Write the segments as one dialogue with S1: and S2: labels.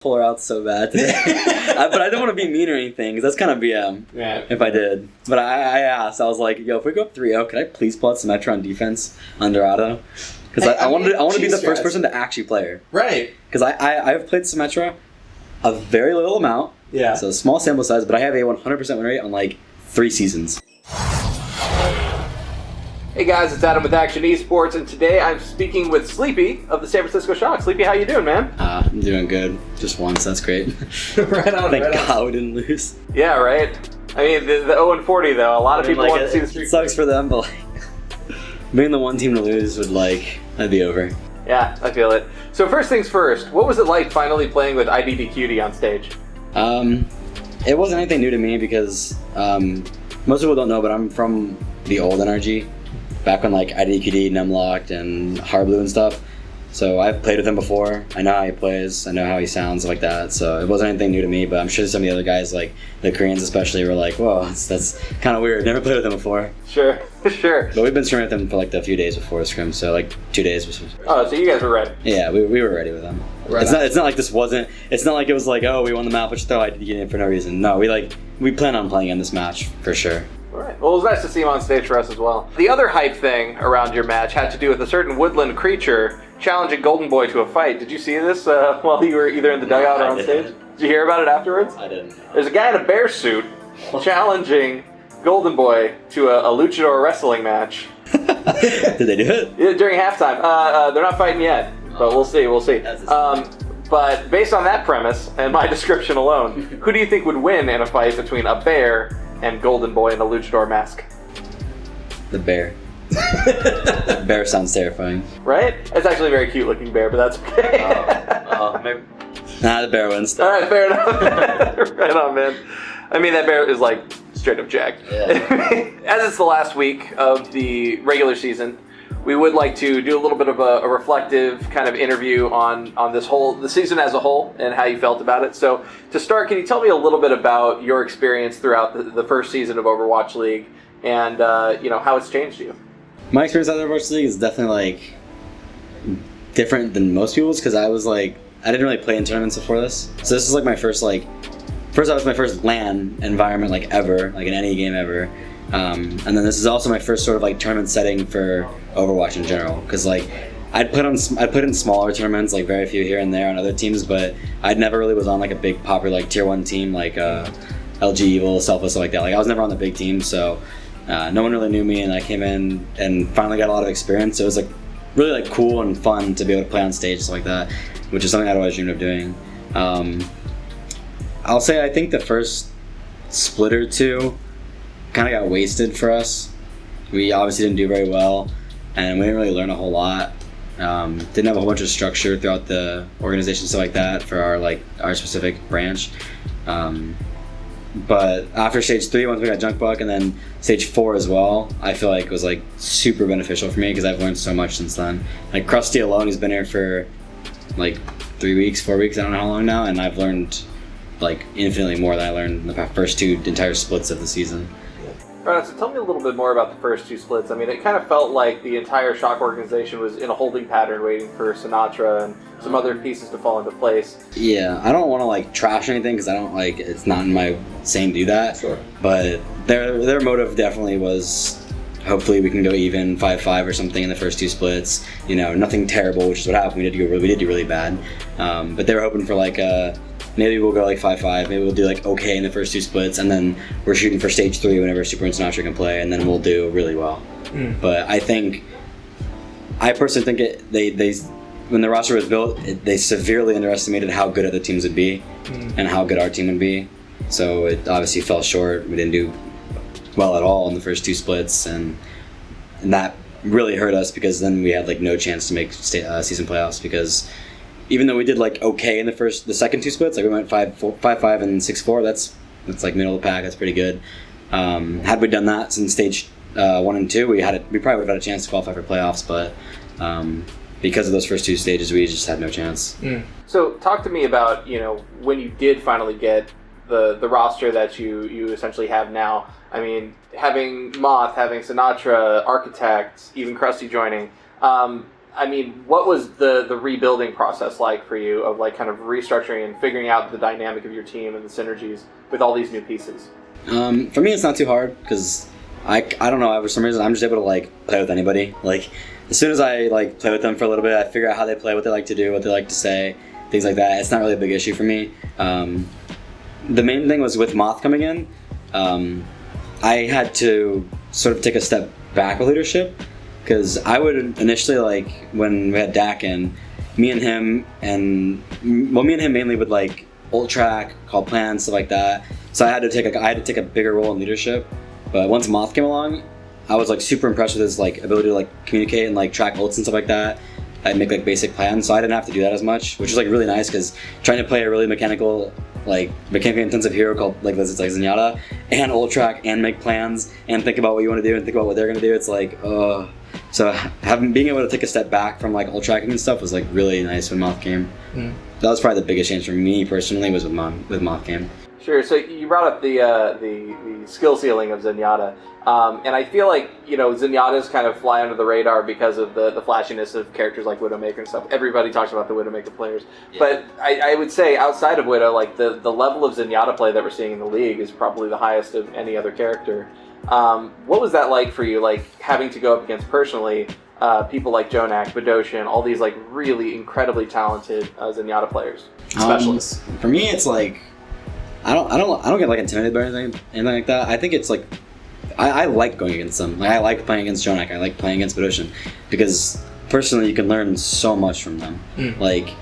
S1: pull her out so bad today. But I don't want to be mean or anything, because that's kind of BM if I did. But I asked, I was like, yo, if we go up 3-0, could I please pull out Symmetra on defense under Otto? Because I want to be the first person to actually play her.
S2: Right.
S1: Because I've played Symmetra a very little amount.
S2: Yeah.
S1: So small sample size, but I have a 100% win rate on like 3 seasons.
S3: Hey guys, it's Adam with Akshon Esports, and today I'm speaking with Sleepy of the San Francisco Shock. Sleepy, how you doing, man?
S1: I'm doing good. Just once, that's great.
S2: Right on.
S1: Thank God we didn't lose.
S3: Yeah, right? I mean, the 0-40 though, a lot of people want to see the streak.
S1: It sucks for them, but like, being the one team to lose would that'd be over.
S3: Yeah, I feel it. So first things first, what was it like finally playing with IDDQD on stage?
S1: It wasn't anything new to me because most people don't know, but I'm from the old NRG. Back when like IDDQD, Numlocked, and Harblue and stuff. So I've played with him before. I know how he plays. I know how he sounds like that. So it wasn't anything new to me. But I'm sure some of the other guys, like the Koreans especially, were like, "Whoa, that's kind of weird. Never played with him before."
S3: Sure.
S1: But we've been scrimming with him for like a few days before the scrim. So like 2 days.
S3: Oh, so you guys were ready?
S1: Yeah, we were ready with him. Right. It's not like this wasn't. It's not like it was like, oh, we won the map, let's throw IDDQD in for no reason. No, we plan on playing in this match for sure.
S3: All right. Well, it was nice to see him on stage for us as well. The other hype thing around your match had to do with a certain woodland creature challenging Goldenboy to a fight. Did you see this while you were either in the dugout or on stage? Did you hear about it afterwards?
S1: I didn't.
S3: There's a guy in a bear suit challenging Goldenboy to a luchador wrestling match.
S1: Did they do it?
S3: Yeah, during halftime. They're not fighting yet, but we'll see. But based on that premise and my description alone, who do you think would win in a fight between a bear and Goldenboy in a luchador mask?
S1: The bear. The bear sounds terrifying.
S3: Right? It's actually a very cute looking bear, but that's okay.
S1: Maybe. Nah, the bear wins.
S3: Alright, fair enough. Right on, man. I mean, that bear is like straight up jacked.
S1: Yeah.
S3: As it's the last week of the regular season, we would like to do a little bit of a reflective kind of interview on the season as a whole and how you felt about it. So to start, can you tell me a little bit about your experience throughout the first season of Overwatch League and how it's changed you?
S1: My experience at Overwatch League is definitely different than most people's because I didn't really play in tournaments before this. So this is like my first that was my first LAN environment ever, in any game ever. And then this is also my first sort of tournament setting for Overwatch in general, because I'd put in smaller tournaments, very few here and there on other teams, but I never really was on a big popular tier 1 team like LG Evil, Selfless, stuff like that. I was never on the big team, so no one really knew me, and I came in and finally got a lot of experience. So it was really cool and fun to be able to play on stage, stuff like that, which is something I'd always dreamed of doing. I'll say I think the first split or two kind of got wasted for us. We obviously didn't do very well, and we didn't really learn a whole lot. Didn't have a whole bunch of structure throughout the organization, stuff like that, for our specific branch. But after stage 3, once we got Junk Buck, and then stage 4 as well, I feel like it was super beneficial for me because I've learned so much since then. Krusty alone, he's been here for 3 weeks, 4 weeks, I don't know how long now, and I've learned infinitely more than I learned in the first 2 entire splits of the season.
S3: Alright, so tell me a little bit more about the first 2 splits. I mean, it kind of felt like the entire Shock organization was in a holding pattern waiting for Symmetra and some other pieces to fall into place.
S1: Yeah, I don't want to trash anything because I don't it's not in my saying to do that.
S3: Sure.
S1: But their motive definitely was hopefully we can go even 5-5 or something in the first 2 splits. Nothing terrible, which is what happened. We did do really bad. But they were hoping for maybe we'll go 5-5, maybe we'll do okay in the first 2 splits, and then we're shooting for stage 3 whenever Super and Symmetra can play, and then we'll do really well. But I personally think they when the roster was built, they severely underestimated how good other teams would be and how good our team would be. So it obviously fell short. We didn't do well at all in the first 2 splits, and that really hurt us because then we had no chance to make season playoffs, because even though we did okay in the second 2 splits, we went 5-5 and 6-4. That's middle of the pack. That's pretty good. Had we done that since stage 1 and 2, we probably would have had a chance to qualify for playoffs. But because of those first 2 stages, we just had no chance.
S3: So talk to me about when you did finally get the roster that you essentially have now. I mean, having Moth, having Sinatra, Architect, even Krusty joining. I mean, what was the rebuilding process like for you of like kind of restructuring and figuring out the dynamic of your team and the synergies with all these new pieces?
S1: For me, it's not too hard because I don't know. For some reason, I'm just able to like play with anybody. Like as soon as I like play with them for a little bit, I figure out how they play, what they like to do, what they like to say, things like that. It's not really a big issue for me. The main thing was with Moth coming in. I had to sort of take a step back with leadership because I would initially, like when we had Dak in, me and him mainly would like ult track, call plans, stuff like that. So I had to take a bigger role in leadership. But once Moth came along, I was like super impressed with his like ability to like communicate and like track ults and stuff like that. I'd make like basic plans, so I didn't have to do that as much, which is like really nice because trying to play a really mechanically intensive hero called like Zenyatta and ult track and make plans and think about what you want to do and think about what they're gonna do, it's like so being able to take a step back from like ult tracking and stuff was like really nice when Moth came. That was probably the biggest change for me personally was with Moth came.
S3: Sure. So you brought up the skill ceiling of Zenyatta, and I feel like Zenyatta's kind of fly under the radar because of the flashiness of characters like Widowmaker and stuff. Everybody talks about the Widowmaker players, but I would say outside of Widow, like the level of Zenyatta play that we're seeing in the league is probably the highest of any other character. What was that like for you? Like having to go up against personally people like Jjonak, Bdosin, all these like really incredibly talented Zenyatta players, specialists.
S1: For me, it's like. I don't get like intimidated by anything like that. I think it's like I like going against them. Like I like playing against Jjonak. I like playing against Bdosin because personally you can learn so much from them. Like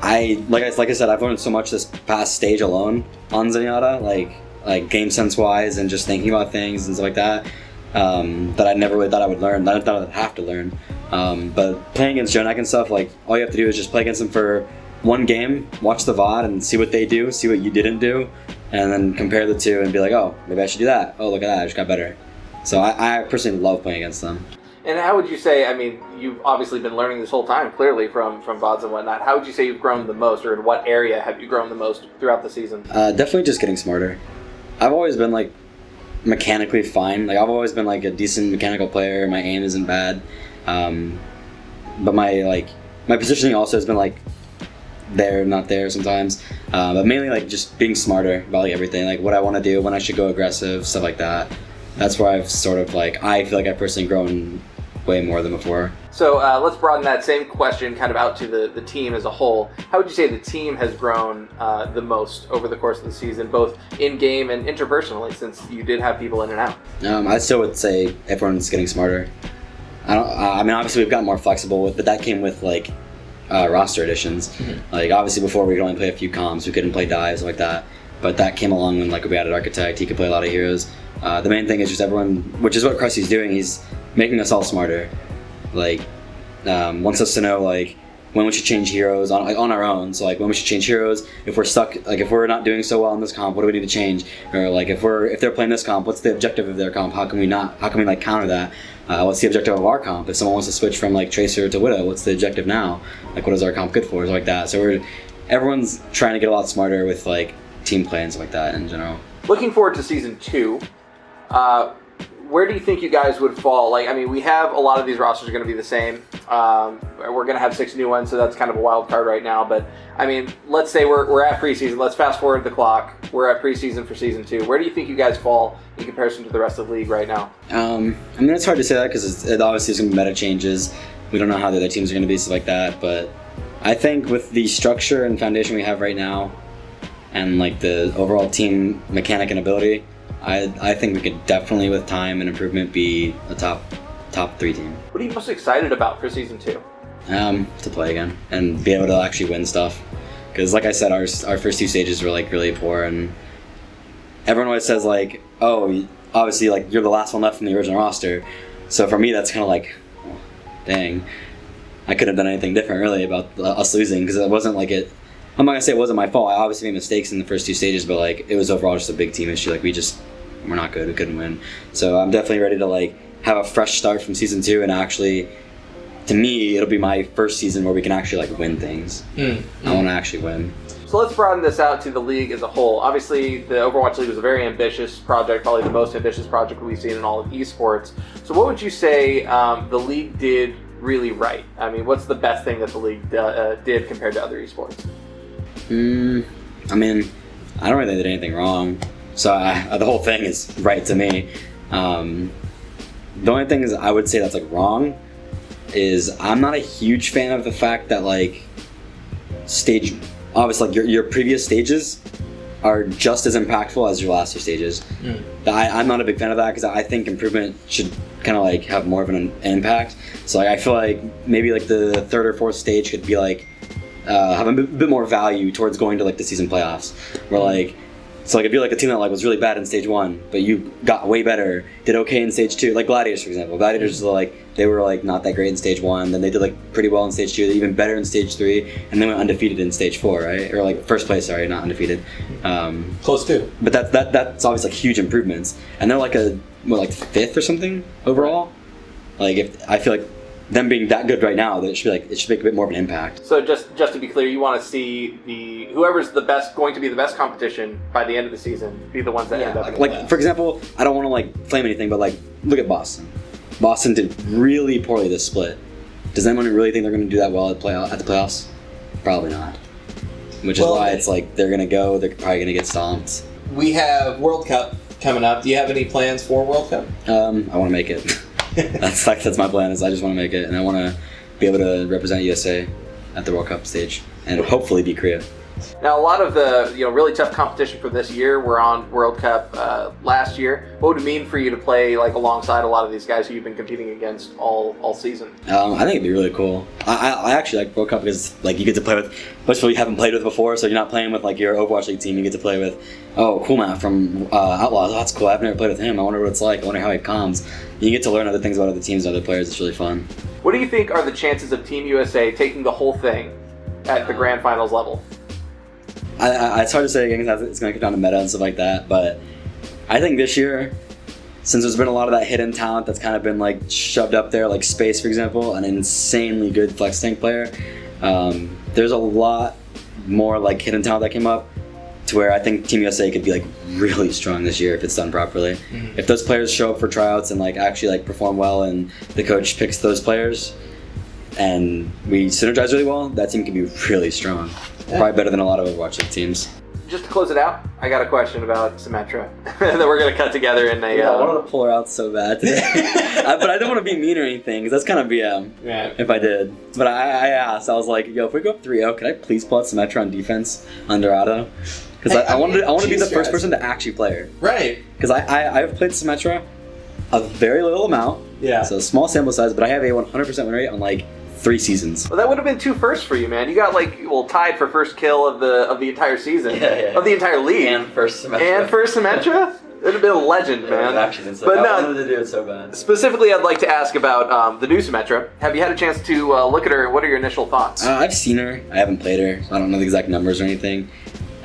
S1: I said, I've learned so much this past stage alone on Zenyatta, like game sense wise and just thinking about things and stuff like that. That I never really thought I would learn. That I thought I'd have to learn. But playing against Jjonak and stuff, like all you have to do is just play against them for one game, watch the VOD and see what they do, see what you didn't do, and then compare the two and be like, oh, maybe I should do that. Oh, look at that, I just got better. So I personally love playing against them.
S3: And how would you say, I mean, you've obviously been learning this whole time, clearly, from VODs and whatnot. How would you say you've grown the most, or in what area have you grown the most throughout the season?
S1: Definitely just getting smarter. I've always been, like, mechanically fine. Like, I've always been, like, a decent mechanical player. My aim isn't bad. But my positioning also has been, like, there, not there sometimes, but mainly like just being smarter about like everything, like what I want to do, when I should go aggressive, stuff like that. That's where I've sort of like I feel like I've personally grown way more than before. So
S3: let's broaden that same question kind of out to the team as a whole. How would you say the team has grown the most over the course of the season, both in game and interpersonally, since you did have people in and out?
S1: I still would say everyone's getting smarter. I mean, obviously we've gotten more flexible but that came with like roster additions. Like obviously before we could only play a few comps, we couldn't play dives like that, but that came along when like we added Architect. He could play a lot of heroes. The main thing is just everyone, which is what Krusty's doing, he's making us all smarter. Like wants us to know like when we should change heroes on our own. So like when we should change heroes, if we're stuck, like if we're not doing so well in this comp, what do we need to change? Or like if they're playing this comp, what's the objective of their comp? How can we like counter that? What's the objective of our comp? If someone wants to switch from like Tracer to Widow, what's the objective now? Like what is our comp good for? Stuff like that. So everyone's trying to get a lot smarter with like team play and stuff like that in general.
S3: Looking forward to season 2. Where do you think you guys would fall? Like, I mean, we have a lot of these rosters are going to be the same. We're going to have 6 new ones, so that's kind of a wild card right now. But, I mean, let's say we're at preseason. Let's fast forward the clock. We're at preseason for season 2. Where do you think you guys fall in comparison to the rest of the league right now?
S1: I mean, it's hard to say that because it obviously is going to be meta changes. We don't know how the other teams are going to be, stuff like that. But I think with the structure and foundation we have right now and, like, the overall team mechanic and ability, I think we could definitely, with time and improvement, be a top 3 team.
S3: What are you most excited about for season 2?
S1: To play again and be able to actually win stuff. Because, like I said, our first 2 stages were like really poor, and everyone always says like, "Oh, obviously, like you're the last one left from the original roster." So for me, that's kind of like, oh, dang, I couldn't have done anything different really about us losing because it wasn't like it. I'm not gonna say it wasn't my fault. I obviously made mistakes in the first 2 stages, but like it was overall just a big team issue. Like we're not good. We couldn't win. So I'm definitely ready to like have a fresh start from season 2 and actually, to me, it'll be my first season where we can actually like win things. I want to actually win.
S3: So let's broaden this out to the league as a whole. Obviously, the Overwatch League was a very ambitious project, probably the most ambitious project we've seen in all of esports. So what would you say the league did really right? I mean, what's the best thing that the league did compared to other esports?
S1: I mean, I don't really think they did anything wrong. So the whole thing is right to me. The only thing is I would say that's like wrong is I'm not a huge fan of the fact that like obviously like your previous stages are just as impactful as your last two stages. I'm not a big fan of that because I think improvement should kind of like have more of an impact. So like, I feel like maybe like the third or fourth stage could be like have a bit more value towards going to like the season playoffs, where like. So like if you're like a team that like was really bad in stage 1, but you got way better, did okay in stage 2, like Gladiators for example. Gladiators they were like not that great in stage 1, then they did like pretty well in stage 2, they're even better in stage 3, and then went undefeated in stage 4, right? Or like first place, sorry, not undefeated.
S2: Close to.
S1: But that's obviously like huge improvements, and they're like like 5th or something overall. Like if I feel like them being that good right now, that it should make a bit more of an impact.
S3: So just to be clear, you want to see whoever's going to be the best competition by the end of the season be the ones that end up.
S1: Like for example, I don't want to like flame anything, but like look at Boston. Boston did really poorly this split. Does anyone really think they're going to do that well at the playoffs? Probably not. Which is why it's like they're probably going to get stomped.
S2: We have World Cup coming up. Do you have any plans for World Cup?
S1: I want to make it. That's my plan. Is I just want to make it, and I want to be able to represent USA at the World Cup stage, and hopefully beat Korea.
S3: Now, a lot of the really tough competition for this year were on World Cup last year. What would it mean for you to play like alongside a lot of these guys who you've been competing against all season?
S1: I think it'd be really cool. I actually like World Cup because like you get to play with most people you haven't played with before, so you're not playing with like your Overwatch League team. You get to play with cool Matt from Outlaws. Oh, that's cool. I've never played with him. I wonder what it's like. I wonder how he comms. You get to learn other things about other teams and other players. It's really fun. What
S3: do you think are the chances of Team USA taking the whole thing at the Grand Finals level?
S1: It's hard to say again because it's going to come down to meta and stuff like that, but I think this year, since there's been a lot of that hidden talent that's kind of been like shoved up there, like Space for example, an insanely good flex tank player, there's a lot more like hidden talent that came up to where I think Team USA could be like really strong this year if it's done properly. Mm-hmm. If those players show up for tryouts and like actually like perform well and the coach picks those players and we synergize really well, that team can be really strong. Yeah. Probably better than a lot of Overwatch League teams. Just to close it out, I got a question about Symmetra that we're going to cut together in a... I wanted to pull her out so bad today. But I don't want to be mean or anything, because that's kind of BM if I did. But I asked, I was like, yo, if we go up 3-0, could I please pull out Symmetra on defense on Dorado? Because I want to be the first person to actually play her.
S2: Right.
S1: Because I've played Symmetra a very little amount. Yeah. So small sample size, but I have a 100% win rate on like 3 seasons. Well, that would have been 2 firsts for you, man. You got tied for first kill of the entire season, of the entire league, and first Symmetra. It'd have been a legend, man. But I wanted to do it so bad. Specifically, I'd like to ask about the new Symmetra. Have you had a chance to look at her? What are your initial thoughts? I've seen her. I haven't played her. So I don't know the exact numbers or anything.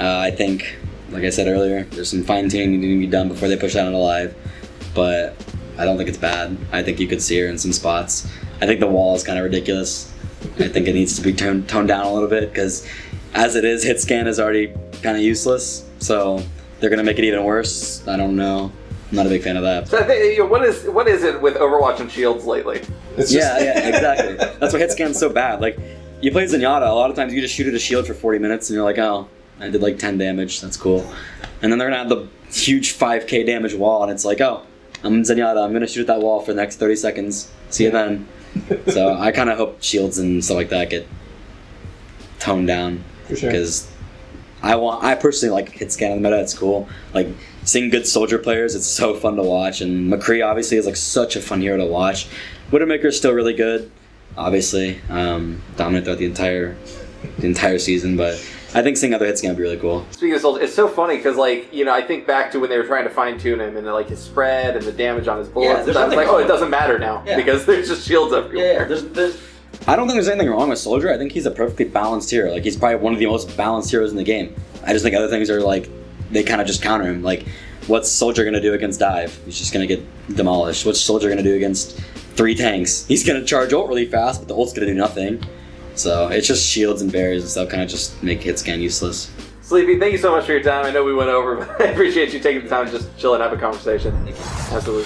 S1: I think, like I said earlier, there's some fine-tuning needing to be done before they push out on live. But I don't think it's bad. I think you could see her in some spots. I think the wall is kind of ridiculous. I think it needs to be toned down a little bit because as it is, hit scan is already kind of useless. So they're going to make it even worse. I don't know. I'm not a big fan of that. So I think, what is it with Overwatch and Shields lately? Yeah, exactly. That's why hit scan's so bad. Like, you play Zenyatta, a lot of times you just shoot at a shield for 40 minutes and you're like, oh, I did like 10 damage. That's cool. And then they're going to have the huge 5k damage wall and it's like, oh, I'm Zenyatta. I'm going to shoot at that wall for the next 30 seconds. See you then. So I kind of hope shields and stuff like that get toned down. For sure. Because I personally like hit scan in the meta. It's cool. Like seeing good soldier players, it's so fun to watch. And McCree obviously is like such a fun hero to watch. Widowmaker is still really good, obviously. Dominant throughout the entire season, but I think seeing other hits can be really cool. Speaking of soldiers, it's so funny because I think back to when they were trying to fine tune him and like his spread and the damage on his bullets. Yeah, I was like, it doesn't matter now because there's just shields everywhere. Yeah, I don't think there's anything wrong with Soldier. I think he's a perfectly balanced hero. Like he's probably one of the most balanced heroes in the game. I just think other things are like they kind of just counter him. Like what's Soldier gonna do against Dive? He's just gonna get demolished. What's Soldier gonna do against 3 tanks? He's gonna charge ult really fast, but the ult's gonna do nothing. So it's just shields and barriers and stuff kind of just make hit scan useless. Sleepy, thank you so much for your time. I know we went over, but I appreciate you taking the time to just chill and have a conversation. Absolutely.